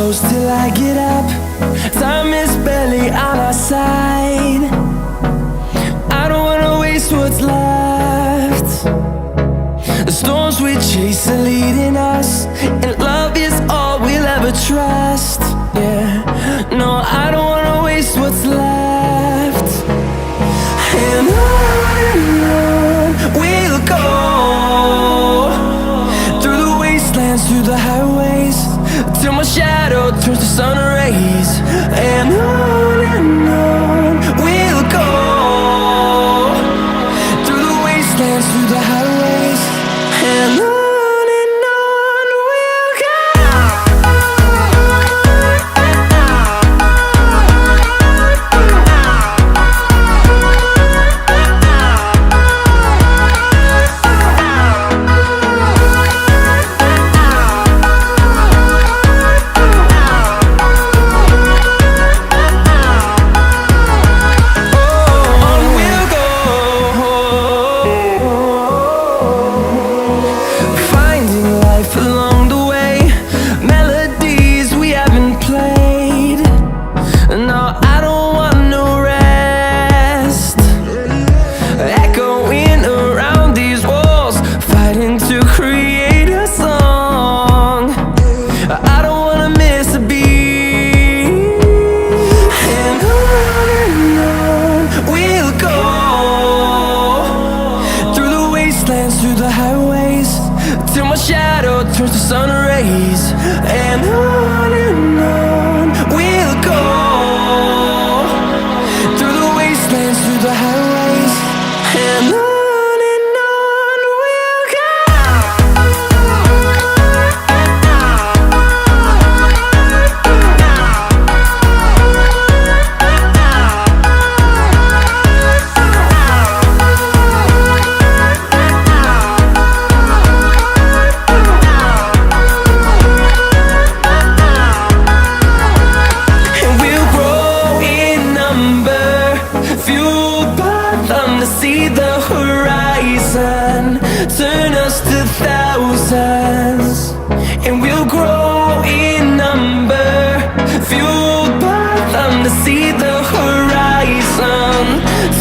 close till I get up. Time is barely on our side. I don't wanna waste what's left. The storms we chase are leading us, and love is all we'll ever trust. Yeah, no, I don't wanna waste what's left. And on we'll go, through the wastelands, through the highways, till my shadow turns to sun rays. And on we'll go, through the wastelands, through the highways, and on we'll go. Through the highways, till my shadow turns to sun rays. And on we'll go, through the wastelands, through the highways, and on we'll go. See the horizon, turn us to thousands, and we'll grow in number, fueled by them. To see the horizon,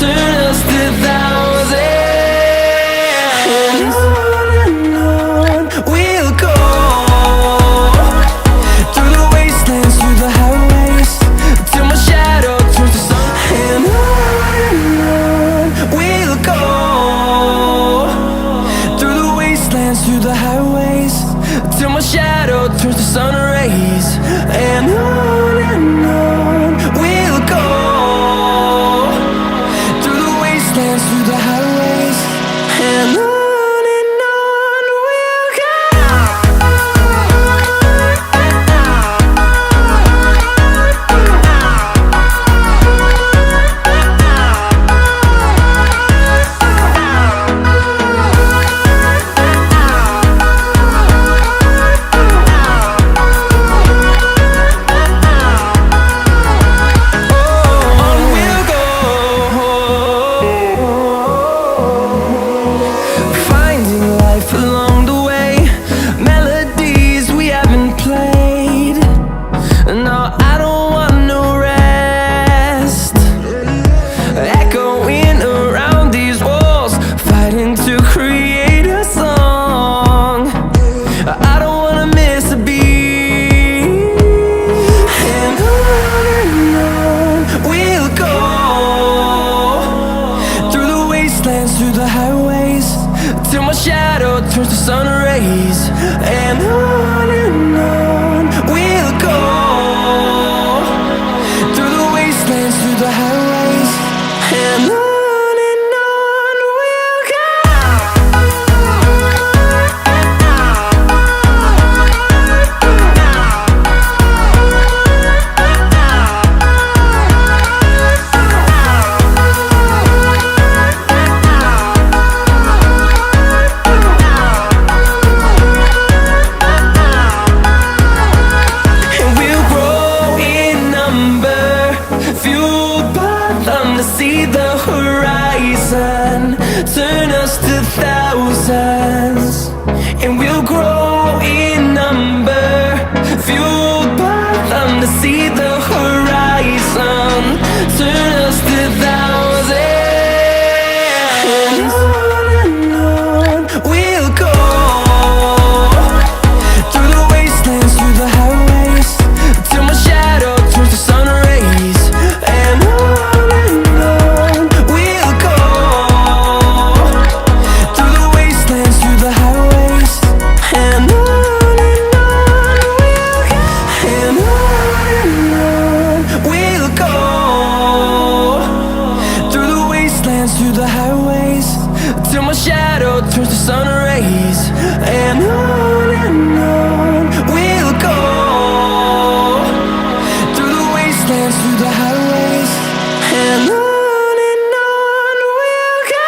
turn us to thousands, and on we'll go, through the wastelands, through the highways, till my shadow turns to sun. And we'll go, through the wastelands, through the highways, till my shadow turns to sun rays. And on we'll go, through the wastelands, through the highways, and on we'll go. Through the highways, till my shadow turns to sun rays. And on we'll go, through the wastelands, through the highways, and on we'll go. See the horizon, turn us to thousands, and we'll grow in number, fueled by and on we'll go, through the wastelands, through the highways, and on we'll go.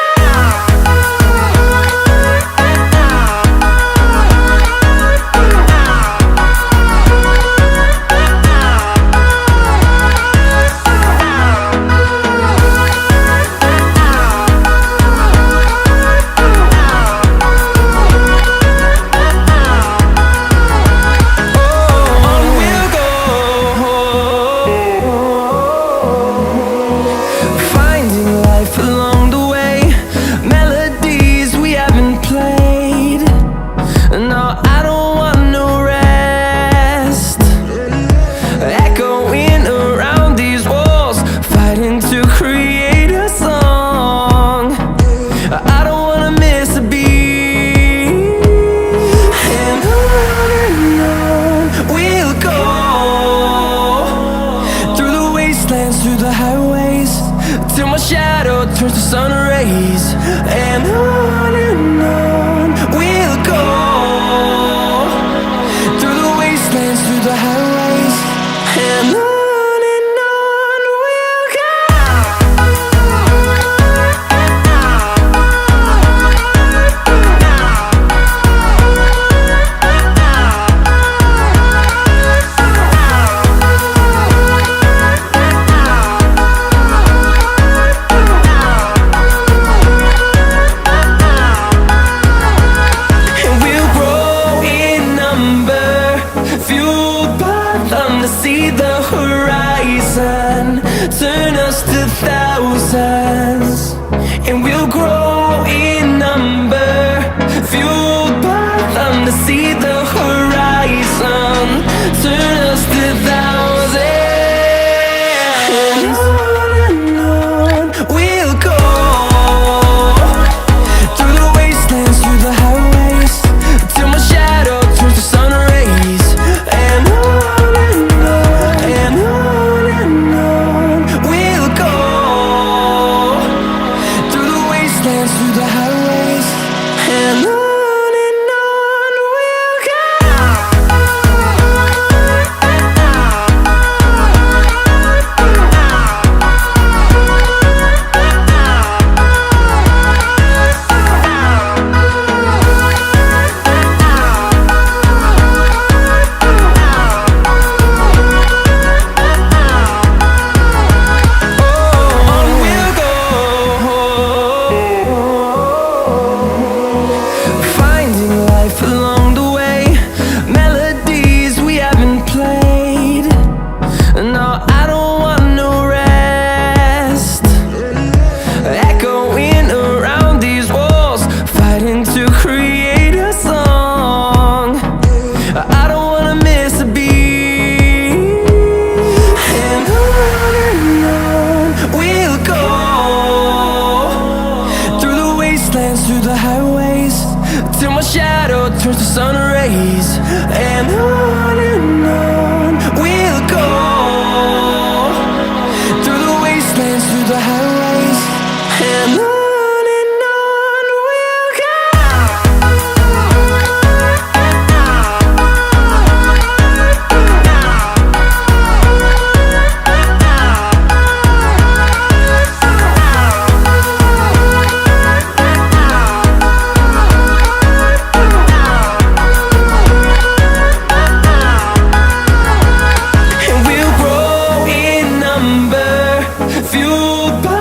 Through the highways, till my shadow turns to sun rays, and on we'll go, through the wastelands, through the highways, and on we'll go. See the horizon turn us to thousands, and we'll grow in number, fueled by them. To see the horizon turn us to thousands, and on we'll go, through the wastelands, through the highways, till my shadow turns to sun rays, and on we'll go, through the wastelands, through the highways, and on we'll go. Through the highways, till my shadow turns to sun rays, and on we'll go, through the wastelands, through the highways, and on we'll go. Fuel